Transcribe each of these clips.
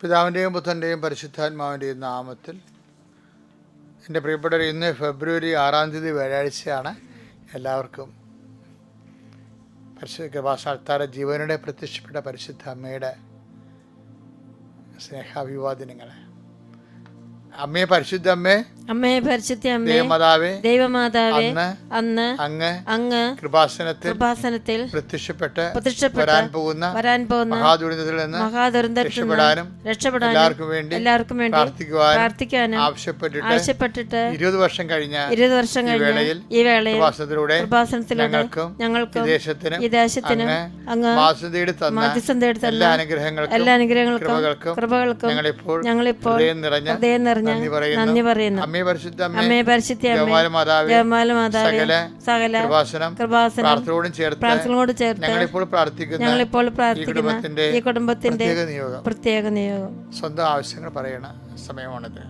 പിതാവിൻ്റെയും പുത്രൻ്റെയും പരിശുദ്ധാത്മാവിൻ്റെയും നാമത്തിൽ. എൻ്റെ പ്രിയപ്പെട്ടവർ, ഇന്ന് ഫെബ്രുവരി 6 വ്യാഴാഴ്ചയാണ്. എല്ലാവർക്കും പരിശുദ്ധ കൃപാസ്ഥാന ജീവനുടെ പ്രത്യക്ഷപ്പെട്ട പരിശുദ്ധ അമ്മയുടെ സ്നേഹാഭിവാദനങ്ങൾ. അമ്മേ, പരിശുദ്ധ അമ്മേ, അമ്മേ, പരിശുദ്ധ അമ്മേ, ദേവമാതാവേ, ദൈവമാതാവേ, അന്ന് അങ്ങ് കൃപാസനത്തിൽ പ്രത്യക്ഷപ്പെട്ട് വരാൻ പോകുന്ന മഹാദുരന്തത്തിൽ നിന്ന് രക്ഷപ്പെടാനും എല്ലാവർക്കും വേണ്ടി പ്രാർത്ഥിക്കുവാനും ആവശ്യപ്പെട്ടിട്ട് 20 വർഷം കഴിഞ്ഞ ഈ വേളയിൽ കൃപാസനത്തിലൂടെ ഞങ്ങൾക്കും ഈ ദേശത്തിനും അങ്ങ് മാധ്യസ്ഥം തേടി തന്ന എല്ലാ അനുഗ്രഹങ്ങൾക്കും കൃപകൾക്കും ഞങ്ങളിപ്പോൾ ഹൃദയം നിറഞ്ഞ നന്ദി പറയുന്നു. അമ്മേ, പരിശുദ്ധ അമ്മേ, സകല കൃപാസനം പ്രാർത്ഥനയോടും ചേർത്ത് ഞങ്ങളിപ്പോൾ പ്രാർത്ഥിക്കുന്ന ഈ കുടുംബത്തിന്റെ പ്രത്യേക നിയോഗം. സ്വന്തം ആവശ്യങ്ങൾ പറയണ സമയമാണിത്.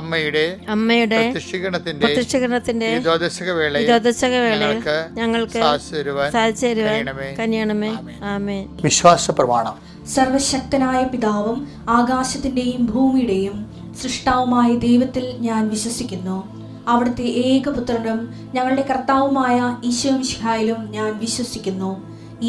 അമ്മയുടെ പ്രത്യക്ഷീകരണത്തിന്റെ വേളയിൽ ഞങ്ങൾക്ക് കനിയണമേ. ആമേൻ. വിശ്വാസ പ്രമാണം. സർവശക്തനായ പിതാവും ആകാശത്തിന്റെയും ഭൂമിയുടെയും സൃഷ്ടാവുമായ ദൈവത്തിൽ ഞാൻ വിശ്വസിക്കുന്നു. അവിടുത്തെ ഏകപുത്രനും ഞങ്ങളുടെ കർത്താവുമായ ഈശോ മിശിഹായിലും ഞാൻ വിശ്വസിക്കുന്നു.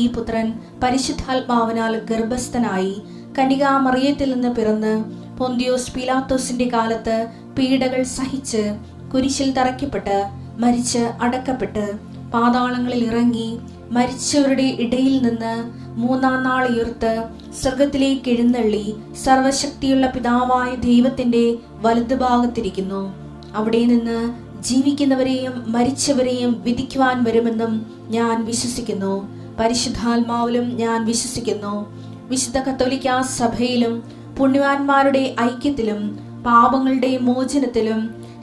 ഈ പുത്രൻ പരിശുദ്ധാത്മാവിനാൽ ഗർഭസ്ഥനായി കന്യകാമറിയത്തിൽ നിന്ന് പിറന്ന് പൊന്തിയോസ് പീലാത്തോസിന്റെ കാലത്ത് പീഡകൾ സഹിച്ച് കുരിശിൽ തറയ്ക്കപ്പെട്ട് മരിച്ച് അടക്കപ്പെട്ട് പാതാളങ്ങളിൽ ഇറങ്ങി മരിച്ചവരുടെ ഇടയിൽ നിന്ന് 3-ാം നാൾ ഉയർത്ത് സ്വർഗത്തിലേക്ക് എഴുന്നള്ളി സർവശക്തിയുള്ള പിതാവായ ദൈവത്തിന്റെ വലതുഭാഗത്തിരിക്കുന്നു. അവിടെ നിന്ന് ജീവിക്കുന്നവരെയും മരിച്ചവരെയും വിധിക്കുവാൻ വരുമെന്നും ഞാൻ വിശ്വസിക്കുന്നു. പരിശുദ്ധാത്മാവിലും ഞാൻ വിശ്വസിക്കുന്നു. വിശുദ്ധ കത്തോലിക്കാ സഭയിലും പുണ്യവാന്മാരുടെ ഐക്യത്തിലും പാപങ്ങളുടെ മോചനത്തിലും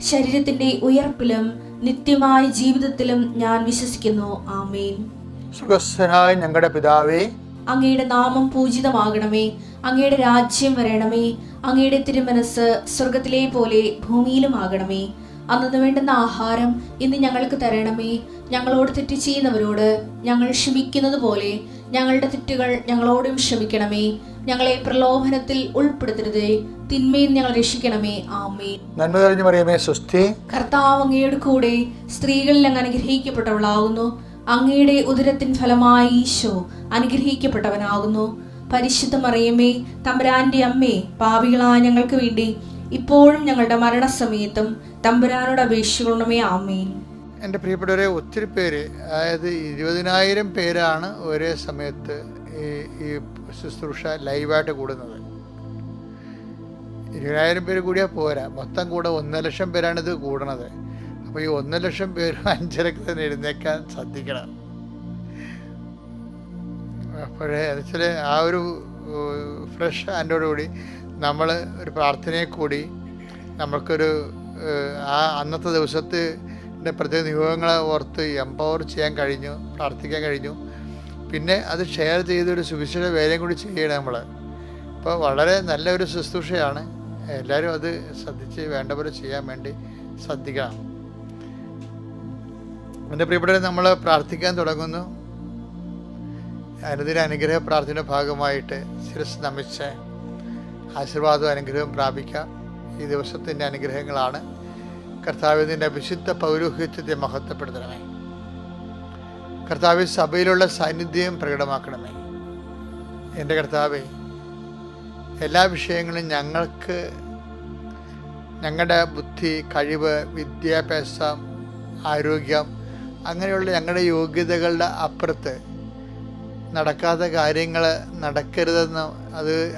ശരീരത്തിന്റെ ഉയർപ്പിലും നിത്യമായ ജീവിതത്തിലും ഞാൻ വിശ്വസിക്കുന്നു. ആമേൻ. സ്വർഗ്ഗസ്ഥനായ ഞങ്ങളുടെ പിതാവേ, അങ്ങയുടെ നാമം പൂജിതമാകണമേ. അങ്ങയുടെ രാജ്യം വരണമേ. അങ്ങയുടെ തിരുമനസ് സ്വർഗത്തിലെ പോലെ ഭൂമിയിലും ആകണമേ. അന്നു വേണ്ടുന്ന ആഹാരം ഇന്ന് ഞങ്ങൾക്ക് തരണമേ. ഞങ്ങളോട് തെറ്റ് ചെയ്യുന്നവരോട് ഞങ്ങൾ ക്ഷമിക്കുന്നത് പോലെ ഞങ്ങളുടെ തെറ്റുകൾ ഞങ്ങളോടും ക്ഷമിക്കണമേ. ഞങ്ങളെ പ്രലോഭനത്തിൽ ഉൾപ്പെടുത്തരുതേ, തിന്മയിൽ ഞങ്ങൾ രക്ഷിക്കണമേ. ആമേൻ. നന്മ നിറഞ്ഞ മറിയമേ, സ്വസ്തി. കർത്താവ് അങ്ങയുടെ കൂടെ സ്ത്രീകളിൽ അങ്ങ് അനുഗ്രഹിക്കപ്പെട്ടവളാകുന്നു. അങ്ങയുടെ ഉദരത്തിൻ ഫലമായി ഈശോ അനുഗ്രഹിക്കപ്പെട്ടവനാകുന്നു. പരിശുദ്ധ മറിയമേ, തമ്പുരാന്റെ അമ്മേ, പാപികളായ ഞങ്ങൾക്ക് വേണ്ടി ഇപ്പോഴും ഞങ്ങളുടെ മരണസമയത്തും തമ്പുരാനോട് അപേക്ഷിക്കണമേ. ആമേൻ. എൻ്റെ പ്രിയപ്പെട്ടവരെ, ഒത്തിരി പേര്, അതായത് 20,000 പേരാണ് ഒരേ സമയത്ത് ഈ ശുശ്രൂഷ ലൈവായിട്ട് കൂടുന്നത്. 20,000 പേര് കൂടിയാൽ പോരാ, മൊത്തം കൂടെ 1,00,000 പേരാണ് ഇത് കൂടണത്. അപ്പോൾ ഈ 1,00,000 പേരും 5:30 തന്നെ എഴുന്നേക്കാൻ ശ്രദ്ധിക്കണം. അപ്പോഴേ എന്നുവെച്ചാൽ ആ ഒരു ഫ്രഷ് ഹാൻഡോടുകൂടി നമ്മൾ ഒരു പ്രാർത്ഥനയെ കൂടി നമ്മൾക്കൊരു അന്നത്തെ ദിവസത്തിൻ്റെ പ്രത്യേക നിയോഗങ്ങളെ ഓർത്ത് എംപവർ ചെയ്യാൻ കഴിഞ്ഞു, പ്രാർത്ഥിക്കാൻ കഴിഞ്ഞു. പിന്നെ അത് ഷെയർ ചെയ്തൊരു സുവിശേഷ വേലയും കൂടി ചെയ്യണം നമ്മൾ. അപ്പോൾ വളരെ നല്ലൊരു ശുശ്രൂഷയാണ്. എല്ലാവരും അത് ശ്രദ്ധിച്ച് വേണ്ട പോലെ ചെയ്യാൻ വേണ്ടി ശ്രദ്ധിക്കണം. എൻ്റെ പ്രിയപ്പെട്ടവരെ, നമ്മൾ പ്രാർത്ഥിക്കാൻ തുടങ്ങുന്നു. അനുദിന അനുഗ്രഹ പ്രാർത്ഥനയുടെ ഭാഗമായിട്ട് ശിരസ് നമിച്ച് ആശീർവാദവും അനുഗ്രഹവും പ്രാപിക്കാം. ഈ ദിവസത്തിൻ്റെ അനുഗ്രഹങ്ങളാണ്. കർത്താവിൻ്റെ വിശുദ്ധ പൗരോഹിത്യത്തെ മഹത്വപ്പെടുത്തണമേ. കർത്താവ് സഭയിലുള്ള സാന്നിധ്യം പ്രകടമാക്കണമേ. എൻ്റെ കർത്താവേ, എല്ലാ വിഷയങ്ങളും ഞങ്ങൾക്ക് ഞങ്ങളുടെ ബുദ്ധി, കഴിവ്, വിദ്യാഭ്യാസം, ആരോഗ്യം, അങ്ങനെയുള്ള ഞങ്ങളുടെ യോഗ്യതകളുടെ അപ്പുറത്ത് നടക്കാത്ത കാര്യങ്ങൾ നടക്കരുതെന്ന്,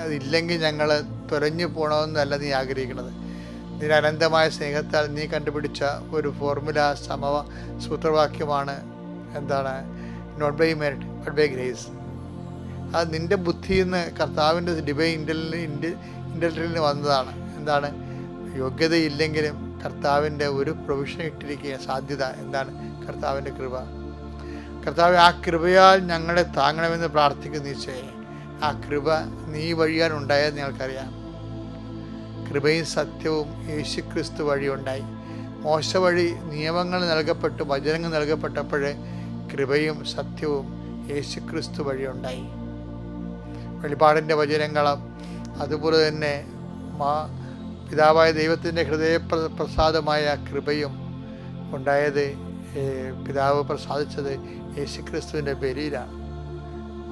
അതില്ലെങ്കിൽ ഞങ്ങൾ തുരഞ്ഞു പോകണമെന്നല്ല നീ ആഗ്രഹിക്കുന്നത്. നിന്റെ അനന്തമായ സ്നേഹത്താൽ നീ കണ്ടുപിടിച്ച ഒരു ഫോർമുല, സൂത്രവാക്യമാണ് എന്താണ്? Not by merit but by grace. അത് നിൻ്റെ ബുദ്ധിയിൽ നിന്ന് കർത്താവിൻ്റെ ഡിവൈൻ ഇൻ്റലിജൻസിൽ വന്നതാണ്. എന്താണ്? യോഗ്യതയില്ലെങ്കിലും കർത്താവിൻ്റെ ഒരു പ്രൊവിഷൻ ഇട്ടിരിക്കുക സാധ്യത. എന്താണ്? കർത്താവിൻ്റെ കൃപ. കർത്താവ്, ആ കൃപയാൽ ഞങ്ങളെ താങ്ങണമെന്ന് പ്രാർത്ഥിക്കുന്നു ഈശോയെ. ആ കൃപ നീ വഴിയാൽ ഉണ്ടായത് ഞങ്ങൾക്കറിയാം. കൃപയും സത്യവും യേശുക്രിസ്തു വഴി ഉണ്ടായി. മോശ വഴി നിയമങ്ങൾ നൽകപ്പെട്ടു, വചനങ്ങൾ നൽകപ്പെട്ടപ്പോൾ കൃപയും സത്യവും യേശുക്രിസ്തു വഴി ഉണ്ടായി. വെളിപാടിൻ്റെ വചനങ്ങളും അതുപോലെ തന്നെ പിതാവായ ദൈവത്തിൻ്റെ ഹൃദയപ്രസാദമായ കൃപയും ഉണ്ടായത്, പിതാവ് പ്രസാദിച്ചത് യേശുക്രിസ്തുവിൻ്റെ ബലിയിലാണ്.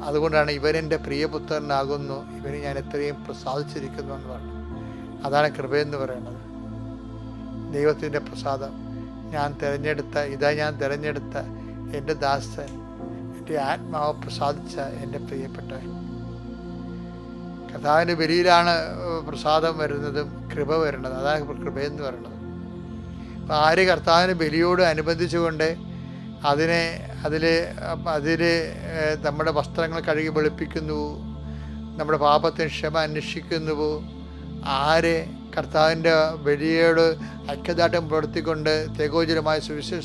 അതുകൊണ്ടാണ് ഇവരെൻ്റെ പ്രിയപുത്രനാകുന്നു, ഇവന് ഞാൻ എത്രയും പ്രസാദിച്ചിരിക്കുന്നു എന്ന് പറഞ്ഞു. അതാണ് കൃപയെന്ന് പറയുന്നത്. ദൈവത്തിൻ്റെ പ്രസാദം. ഞാൻ തിരഞ്ഞെടുത്ത എൻ്റെ ദാസൻ, എൻ്റെ ആത്മാവ് പ്രസാദിച്ച എൻ്റെ പ്രിയപ്പെട്ടവൻ. കർത്താവിൻ്റെ ബലിയിലാണ് പ്രസാദം വരുന്നതും കൃപ വരുന്നത്. അതാണ് കൃപയെന്ന് പറയുന്നത്. അപ്പം ആര് കർത്താവിൻ്റെ ബലിയോട് അനുബന്ധിച്ചുകൊണ്ട് അതിൽ നമ്മുടെ വസ്ത്രങ്ങൾ കഴുകി വെളുപ്പിക്കുന്നു, നമ്മുടെ പാപത്തിന് ക്ഷമ അന്വേഷിക്കുന്നുവോ, ആര് കർത്താവിൻ്റെ ബലിയോട് ഐക്യദാർഢ്യം പുലർത്തിക്കൊണ്ട് തേകോചരമായ സുവിശേഷ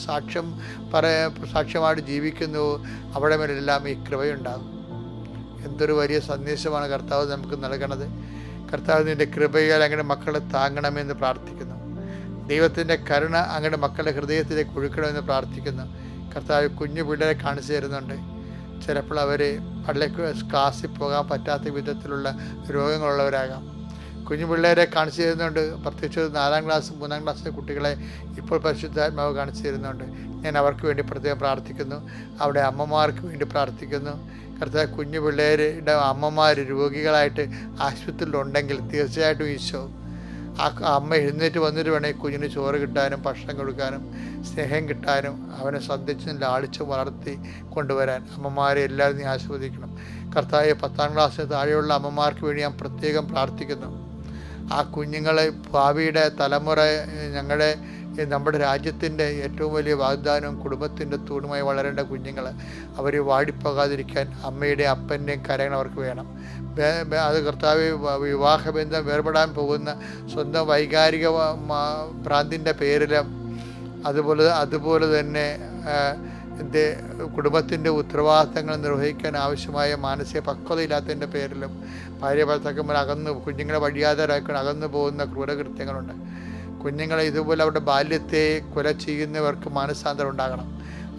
സാക്ഷ്യമായിട്ട് ജീവിക്കുന്നുവോ, അവിടെ മേലെല്ലാം ഈ കൃപയുണ്ടാകും. എന്തൊരു വലിയ സന്ദേശമാണ് കർത്താവ് നമുക്ക് നൽകണത്. കർത്താവ് നിൻ്റെ കൃപയാൽ അങ്ങനെ മക്കളെ താങ്ങണമെന്ന് പ്രാർത്ഥിക്കുന്നു. ദൈവത്തിൻ്റെ കരുണ അങ്ങനെ മക്കളുടെ ഹൃദയത്തിലേക്ക് ഒഴുക്കണമെന്ന് പ്രാർത്ഥിക്കുന്നു. കർത്താവ് കുഞ്ഞു പിള്ളേരെ കാണിച്ചു തരുന്നുണ്ട്. ചിലപ്പോൾ അവർ ക്ലാസ്സിൽ പോകാൻ പറ്റാത്ത വിധത്തിലുള്ള രോഗങ്ങളുള്ളവരാകാം. കുഞ്ഞു പിള്ളേരെ കാണിച്ചു തരുന്നുണ്ട്. പ്രത്യേകിച്ച് 4ാം ക്ലാസ് 3ാം ക്ലാസ്സിലെ കുട്ടികളെ ഇപ്പോൾ പരിശുദ്ധാത്മാവ് കാണിച്ചു തരുന്നുണ്ട്. ഞാൻ അവർക്ക് വേണ്ടി പ്രത്യേകം പ്രാർത്ഥിക്കുന്നു. അവിടെ അമ്മമാർക്ക് വേണ്ടി പ്രാർത്ഥിക്കുന്നു. കർത്താവ്, കുഞ്ഞു പിള്ളേരുടെ അമ്മമാർ രോഗികളായിട്ട് ആശുപത്രിയിലുണ്ടെങ്കിൽ തീർച്ചയായിട്ടും ഈശോ ആ അമ്മ എഴുന്നേറ്റ് വന്നിട്ട് വേണമെങ്കിൽ കുഞ്ഞിന് ചോറ് കിട്ടാനും ഭക്ഷണം കൊടുക്കാനും സ്നേഹം കിട്ടാനും അവനെ ശ്രദ്ധിച്ച് ലാളിച്ച് വളർത്തി കൊണ്ടുവരാൻ അമ്മമാരെ എല്ലാവരും നീ ആസ്വദിക്കണം. കർത്താവ്, 10ാം ക്ലാസ്സിന് താഴെയുള്ള അമ്മമാർക്ക് വേണ്ടി ഞാൻ പ്രത്യേകം പ്രാർത്ഥിക്കുന്നു. ആ കുഞ്ഞുങ്ങളെ ഭാവിയുടെ തലമുറ നമ്മുടെ രാജ്യത്തിൻ്റെ ഏറ്റവും വലിയ വാഗ്ദാനവും കുടുംബത്തിൻ്റെ തൂണുമായി വളരേണ്ട കുഞ്ഞുങ്ങൾ, അവർ വാടിപ്പോകാതിരിക്കാൻ അമ്മയുടെയും അപ്പൻ്റെയും കരങ്ങൾ അവർക്ക് വേണം. അത് കർത്താവ്, വിവാഹബന്ധം വേർപെടാൻ പോകുന്ന സ്വന്തം വൈകാരിക ഭ്രാന്തിൻ്റെ പേരിലും അതുപോലെ തന്നെ കുടുംബത്തിൻ്റെ ഉത്തരവാദിത്തങ്ങൾ നിർവഹിക്കാൻ ആവശ്യമായ മാനസിക പക്വതയില്ലാത്തതിൻ്റെ പേരിലും ഭാര്യ ഭർത്താക്കന്മാർ കുഞ്ഞുങ്ങളെ വഴിയാതരാക്കാൻ അകന്നു പോകുന്ന ക്രൂരകൃത്യങ്ങളുണ്ട്. കുഞ്ഞുങ്ങളെ ഇതുപോലെ അവരുടെ ബാല്യത്തെ കൊല ചെയ്യുന്നവർക്ക് മാനസാന്തരം ഉണ്ടാകണം.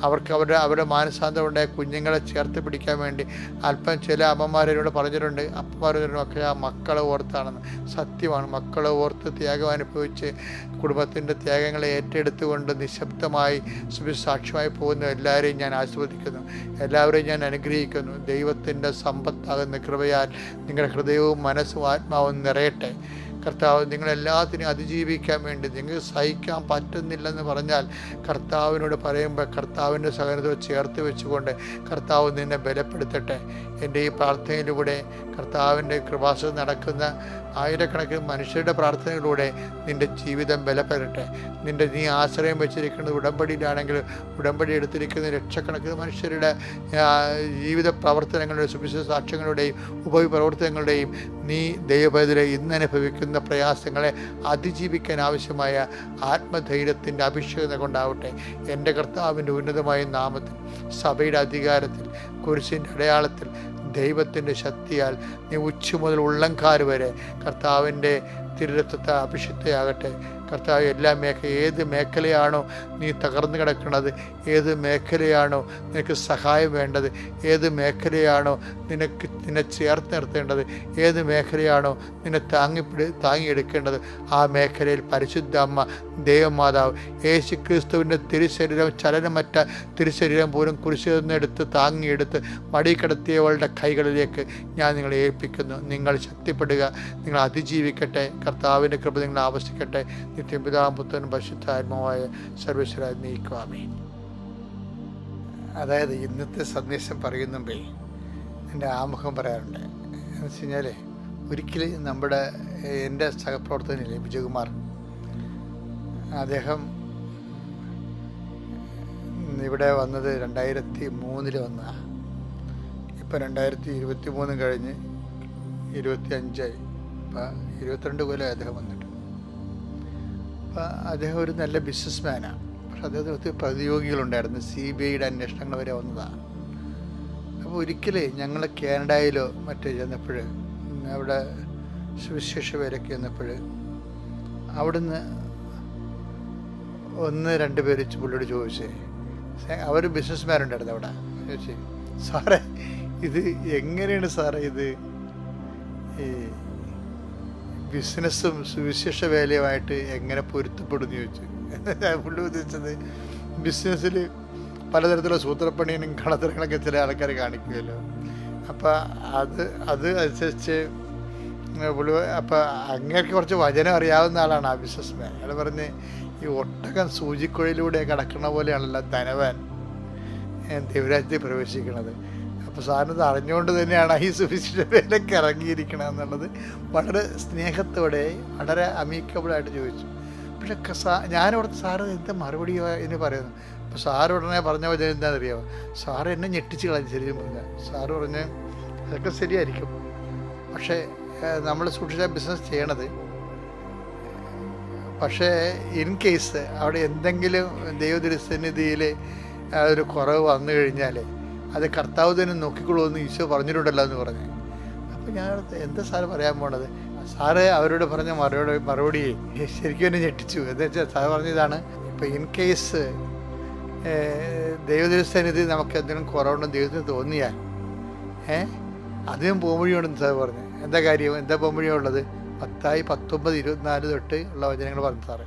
അവർക്ക് അവരുടെ മാനസാന്തരം ഉണ്ടായ കുഞ്ഞുങ്ങളെ ചേർത്ത് പിടിക്കാൻ വേണ്ടി അല്പം ചില അമ്മമാരോട് പറഞ്ഞിട്ടുണ്ട്. അപ്പന്മാരൊക്കെ ആ മക്കളെ ഓർത്താണെന്ന്. സത്യമാണ്. മക്കളെ ഓർത്ത് ത്യാഗം അനുഭവിച്ച് കുടുംബത്തിൻ്റെ ത്യാഗങ്ങളെ ഏറ്റെടുത്തുകൊണ്ട് നിശബ്ദമായി സുവിസാക്ഷ്യമായി പോകുന്ന എല്ലാവരെയും ഞാൻ ആസ്വദിക്കുന്നു. എല്ലാവരെയും ഞാൻ അനുഗ്രഹിക്കുന്നു. ദൈവത്തിൻ്റെ സമ്പത്താകുന്ന കൃപയാൽ നിങ്ങളുടെ ഹൃദയവും മനസ്സും ആത്മാവും നിറയട്ടെ. കർത്താവ്, നിങ്ങളെല്ലാത്തിനും അതിജീവിക്കാൻ വേണ്ടി നിങ്ങൾക്ക് സഹിക്കാൻ പറ്റുന്നില്ലെന്ന് പറഞ്ഞാൽ കർത്താവിനോട് പറയുമ്പോൾ കർത്താവിൻ്റെ സഹനത്തോട് ചേർത്ത് വെച്ചുകൊണ്ട് കർത്താവ് നിന്നെ ബലപ്പെടുത്തട്ടെ. എൻ്റെ ഈ പ്രാർത്ഥനയിലൂടെ കർത്താവിൻ്റെ കൃപാസനം നടക്കുന്ന ആയിരക്കണക്കിന് മനുഷ്യരുടെ പ്രാർത്ഥനയിലൂടെ നിൻ്റെ ജീവിതം ബലപ്പെടട്ടെ. നീ ആശ്രയം വെച്ചിരിക്കുന്നത് ഉടമ്പടിയിലാണെങ്കിൽ ഉടമ്പടി എടുത്തിരിക്കുന്ന ലക്ഷക്കണക്കിന് മനുഷ്യരുടെ ജീവിത പ്രവർത്തനങ്ങളുടെയും സുവിശേഷ സാക്ഷ്യങ്ങളുടെയും ഉപപ്രവർത്തനങ്ങളുടെയും നീ ദൈവപൈതലെ ഇന്ന് അനുഭവിക്കുന്ന പ്രയാസങ്ങളെ അതിജീവിക്കാൻ ആവശ്യമായ ആത്മധൈര്യത്തിൻ്റെ അഭിഷേകം കൊണ്ടാവട്ടെ. എൻ്റെ കർത്താവിൻ്റെ ഉന്നതമായ നാമത്തിൽ, സഭയുടെ അധികാരത്തിൽ, കുരിശിൻ്റെ അടയാളത്തിൽ, ദൈവത്തിൻ്റെ ശക്തിയാൽ നീ ഉച്ച മുതൽ ഉള്ളംകാൽ വരെ കർത്താവിൻ്റെ തിരുരത്വത്തെ അഭിഷിക്തയാകട്ടെ. കർത്താവ്, ഏത് മേഖലയാണോ നീ തകർന്നു കിടക്കുന്നത്, ഏത് മേഖലയാണോ നിനക്ക് സഹായം വേണ്ടത്, ഏത് മേഖലയാണോ നിന്നെ ചേർത്ത് നിർത്തേണ്ടത്, ഏത് മേഖലയാണോ നിന്നെ താങ്ങിയെടുക്കേണ്ടത്, ആ മേഖലയിൽ പരിശുദ്ധ അമ്മ ദൈവമാതാവ് യേശുക്രിസ്തുവിൻ്റെ തിരുശരീരം, ചലനമറ്റ തിരുശരീരം പോലും കുരിശിൽ നിന്നെടുത്ത് താങ്ങിയെടുത്ത് മടികിടത്തിയവളുടെ കൈകളിലേക്ക് ഞാൻ നിങ്ങളെ ഏൽപ്പിക്കുന്നു. നിങ്ങൾ ശക്തിപ്പെടുക, നിങ്ങൾ അതിജീവിക്കട്ടെ. കർത്താവിൻ്റെ കൃപ നിങ്ങളെ ആവശ്യിക്കട്ടെ. നിത്യപിതാവും പുത്രനും പരിശുദ്ധാത്മാവായ സർവ്വേശ്വരായ നീക്കുവാമേൻ. അതായത് ഇന്നത്തെ സന്ദേശം പറയുന്നുമ്പേ എൻ്റെ ആമുഖം പറയാറുണ്ട്. എന്ന് വെച്ച് കഴിഞ്ഞാൽ ഒരിക്കലും എൻ്റെ സഹപ്രവർത്തകനില്ലേ വിജയകുമാർ, അദ്ദേഹം ഇവിടെ വന്നത് 2003 വന്ന. ഇപ്പം 2023 കഴിഞ്ഞ് 25 ഇപ്പം 22 കൊല്ലം അദ്ദേഹം വന്നിട്ട്. അപ്പം അദ്ദേഹം ഒരു നല്ല ബിസിനസ്മാനാണ്. പക്ഷെ അദ്ദേഹത്തിന് ഒത്തിരി പ്രതിയോഗികളുണ്ടായിരുന്നു. CBIയുടെ അന്വേഷണങ്ങൾ വരെ വന്നതാണ്. അപ്പോൾ ഒരിക്കലേ ഞങ്ങൾ കാനഡയിലോ മറ്റേ ചെന്നപ്പോൾ, അവിടെ സുവിശേഷ പേരൊക്കെ ചെന്നപ്പോൾ, അവിടുന്ന് 1-2 പേര് പുള്ളിയോട് ചോദിച്ചേ, അവർ ബിസിനസ്മാരുണ്ടായിരുന്നു അവിടെ, ചോദിച്ചേ, സാറേ ഇത് എങ്ങനെയാണ് സാറേ ഇത് ഈ ബിസിനസ്സും സുവിശേഷ വേലയുമായിട്ട് എങ്ങനെ പൊരുത്തപ്പെടുന്നു ചോദിച്ചു. പുള്ളി ഉദ്ദേശിച്ചത് ബിസിനസ്സിൽ പലതരത്തിലുള്ള സൂത്രപ്പണിയും കള്ളത്തരങ്ങളൊക്കെ ചില ആൾക്കാർ കാണിക്കുമല്ലോ. അപ്പം അത് അനുസരിച്ച് പുള്ളി, അപ്പം അങ്ങേക്ക് കുറച്ച് വചനം അറിയാവുന്ന ആളാണ് ആ ബിസിനസ്മാൻ. അയാൾ പറഞ്ഞ്, ഈ ഒട്ടകം സൂചിക്കുഴയിലൂടെ കിടക്കുന്ന പോലെയാണല്ലോ ധനവാൻ ദൈവരാജ്യത്തിൽ പ്രവേശിക്കുന്നത്. അപ്പോൾ സാറിനത് അറിഞ്ഞുകൊണ്ട് തന്നെയാണ് ഈ സുവിശേഷ വേലയ്ക്ക് ഇറങ്ങിയിരിക്കണം എന്നുള്ളത് വളരെ സ്നേഹത്തോടെ വളരെ അമീക്കബിളായിട്ട് ചോദിച്ചു. പക്ഷെ ഞാനോടത്ത് സാറ് എന്താ മറുപടി എന്ന് പറയുന്നു. അപ്പോൾ സാറ് ഉടനെ പറഞ്ഞ വചനം എന്താണെന്നറിയാമോ? സാറ് എന്നെ ഞെട്ടിച്ച് കളഞ്ഞു. ശരിക്കും പറഞ്ഞാൽ സാറ് പറഞ്ഞ് അതൊക്കെ ശരിയായിരിക്കും, പക്ഷേ നമ്മൾ സൂക്ഷിച്ച ബിസിനസ് ചെയ്യണത്, പക്ഷേ ഇൻ കേസ് അവിടെ എന്തെങ്കിലും ദൈവതിരുസന്നിധിയിൽ ഒരു കുറവ് വന്നു കഴിഞ്ഞാൽ അത് കർത്താവ് തന്നെ നോക്കിക്കൊള്ളുമെന്ന് ഈശോ പറഞ്ഞിട്ടുണ്ടല്ലോ എന്ന് പറഞ്ഞു. അപ്പോൾ ഞാൻ എന്താ സാറ് പറയാൻ പോണത്? സാറ് അവരോട് പറഞ്ഞ മറുപടി ശരിക്കും എന്നെ ഞെട്ടിച്ചു. എന്താ വെച്ചാൽ സാറ് പറഞ്ഞതാണ്, ഇപ്പോൾ ഇൻ കേസ് ദൈവതിരുസന്നിധി നമുക്ക് എന്തെങ്കിലും കുറവുണ്ടെന്ന് ദൈവത്തിന് തോന്നിയാൽ അതിനും പോംവഴിയുണ്ടെന്ന് സാർ പറഞ്ഞു. എന്താ കാര്യം, എന്താ പോംവഴിയുള്ളത്? മത്തായി 19:24 തൊട്ട് ഉള്ള വചനങ്ങൾ പറഞ്ഞു സാറ്.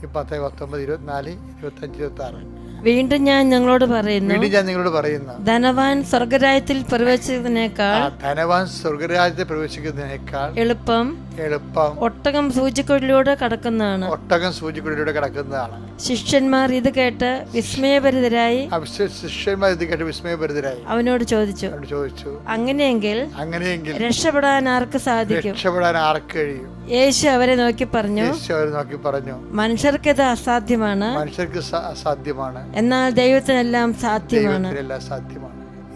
ഈ മത്തായി 19, 24, 25, 26. വീണ്ടും ഞാൻ നിങ്ങളോട് പറയുന്നു, ധനവാൻ സ്വർഗരാജ്യത്തിൽ പ്രവേശിക്കുന്നതിനേക്കാൾ എളുപ്പം ഒട്ടകം സൂചിക്കുഴലിലൂടെ കടക്കുന്നതാണ്. ശിഷ്യന്മാർ ഇത് കേട്ട് വിസ്മയഭരിതരായി അവനോട് ചോദിച്ചു, അങ്ങനെയെങ്കിൽ രക്ഷപ്പെടാൻ ആർക്ക് സാധിക്കും? യേശു അവരെ നോക്കി പറഞ്ഞു, മനുഷ്യർക്കിത് അസാധ്യമാണ്, എന്നാൽ ദൈവത്തിനെല്ലാം സാധ്യമാണ്.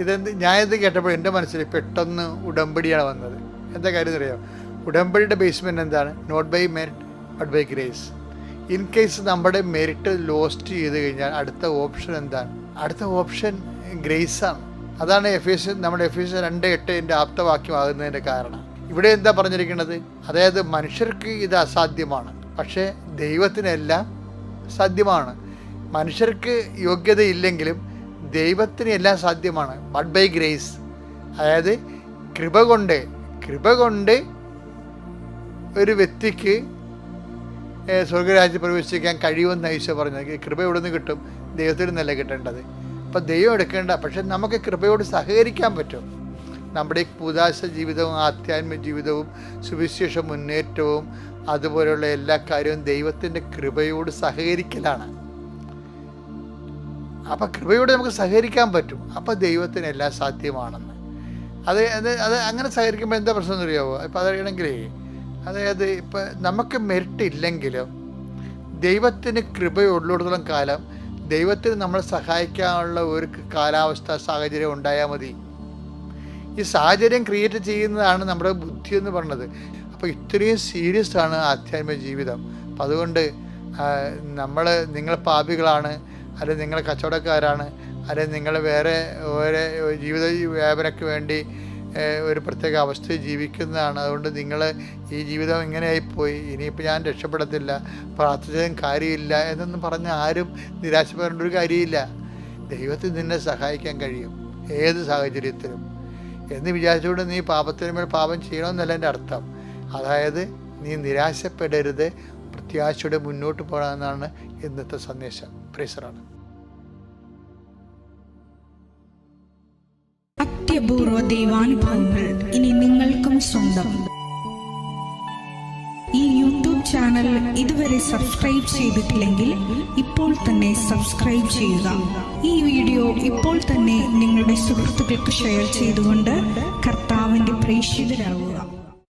ഇതെന്ത് ഞാൻ ഇത് കേട്ടപ്പോൾ എൻ്റെ മനസ്സിൽ പെട്ടെന്ന് ഉടമ്പടിയാണ് വന്നത്. എന്താ കാര്യം അറിയാം? ഉടമ്പടിയുടെ ബേസ്മെന്റ് എന്താണ്? Not by merit but by grace. In case നമ്മുടെ മെറിറ്റ് ലോസ്റ്റ് ചെയ്ത് കഴിഞ്ഞാൽ അടുത്ത ഓപ്ഷൻ എന്താണ്? അടുത്ത ഓപ്ഷൻ ഗ്രേസാണ്. അതാണ് നമ്മുടെ എഫേസ്യർ 2:8 ആപ്തവാക്യമാകുന്നതിൻ്റെ കാരണം. ഇവിടെ എന്താ പറഞ്ഞിരിക്കുന്നത്? അതായത് മനുഷ്യർക്ക് ഇത് അസാധ്യമാണ്, പക്ഷേ ദൈവത്തിനെല്ലാം സാധ്യമാണ്. മനുഷ്യർക്ക് യോഗ്യതയില്ലെങ്കിലും ദൈവത്തിന് എല്ലാം സാധ്യമാണ്. ബട്ട് ബൈ ഗ്രേസ്, അതായത് കൃപ കൊണ്ട് ഒരു വ്യക്തിക്ക് സ്വർഗരാജ്യത്തിൽ പ്രവേശിക്കാൻ കഴിയുമെന്ന് ഈശോ പറഞ്ഞത്. കൃപ എവിടെ നിന്ന് കിട്ടും? ദൈവത്തിൽ നിന്നല്ല കിട്ടേണ്ടത്. അപ്പം ദൈവം എടുക്കേണ്ട, പക്ഷെ നമുക്ക് കൃപയോട് സഹകരിക്കാൻ പറ്റും. നമ്മുടെ ഈ കൂദാശ ജീവിതവും ആധ്യാത്മിക ജീവിതവും സുവിശേഷ മുന്നേറ്റവും അതുപോലെയുള്ള എല്ലാ കാര്യവും ദൈവത്തിൻ്റെ കൃപയോട് സഹകരിക്കലാണ്. അപ്പം കൃപയോട് നമുക്ക് സഹകരിക്കാൻ പറ്റും. അപ്പം ദൈവത്തിന് എല്ലാം സാധ്യമാണെന്ന്. അത് അങ്ങനെ സഹകരിക്കുമ്പോൾ എന്താ പ്രശ്നം എന്ന് അറിയാമോ? ഇപ്പം അതറിയണമെങ്കിലേ, അതായത് ഇപ്പം നമുക്ക് മെറിറ്റ് ഇല്ലെങ്കിലും ദൈവത്തിന് കൃപയുള്ളിടത്തോളം കാലം ദൈവത്തിന് നമ്മളെ സഹായിക്കാനുള്ള ഒരു കാലാവസ്ഥ സാഹചര്യം ഉണ്ടായാൽ മതി. ഈ സാഹചര്യം ക്രിയേറ്റ് ചെയ്യുന്നതാണ് നമ്മുടെ ബുദ്ധി എന്ന് പറയുന്നത്. അപ്പോൾ ഇത്രയും സീരിയസ് ആണ് ആധ്യാത്മിക ജീവിതം. അപ്പം അതുകൊണ്ട് നിങ്ങൾ പാപികളാണ്, അല്ലെങ്കിൽ നിങ്ങൾ കച്ചവടക്കാരാണ്, അല്ലെങ്കിൽ നിങ്ങൾ വേറെ ജീവിത വ്യാപനയ്ക്ക് വേണ്ടി ഒരു പ്രത്യേക അവസ്ഥയിൽ ജീവിക്കുന്നതാണ്. അതുകൊണ്ട് നിങ്ങൾ ഈ ജീവിതം ഇങ്ങനെയായിപ്പോയി, ഇനിയിപ്പോൾ ഞാൻ രക്ഷപ്പെടത്തില്ല, പ്രാർത്ഥിച്ചതും കാര്യമില്ല എന്നൊന്നും പറഞ്ഞ് ആരും നിരാശപ്പെടേണ്ട ഒരു കാര്യമില്ല. ദൈവത്തിന് നിന്നെ സഹായിക്കാൻ കഴിയും ഏത് സാഹചര്യത്തിലും എന്ന് വിചാരിച്ചുകൊണ്ട് നീ പാപത്തിന് മേൽ പാപം ചെയ്യണമെന്നല്ല എൻ്റെ അർത്ഥം. അതായത് നീ നിരാശപ്പെടരുത്, പ്രത്യാശയോടെ മുന്നോട്ട് പോകണമെന്നാണ് ഇന്നത്തെ സന്ദേശം. പ്രൈസറാണ്. അത്യപൂർവ ദൈവാനുഭവങ്ങൾ ഇനി നിങ്ങൾക്കും സ്വന്തം. ഈ യൂട്യൂബ് ചാനൽ ഇതുവരെ സബ്സ്ക്രൈബ് ചെയ്തിട്ടില്ലെങ്കിൽ ഇപ്പോൾ തന്നെ സബ്സ്ക്രൈബ് ചെയ്യുക. ഈ വീഡിയോ ഇപ്പോൾ തന്നെ നിങ്ങളുടെ സുഹൃത്തുക്കൾക്ക് ഷെയർ ചെയ്തുകൊണ്ട് കർത്താവിന്റെ പ്രേക്ഷിതരാകുക.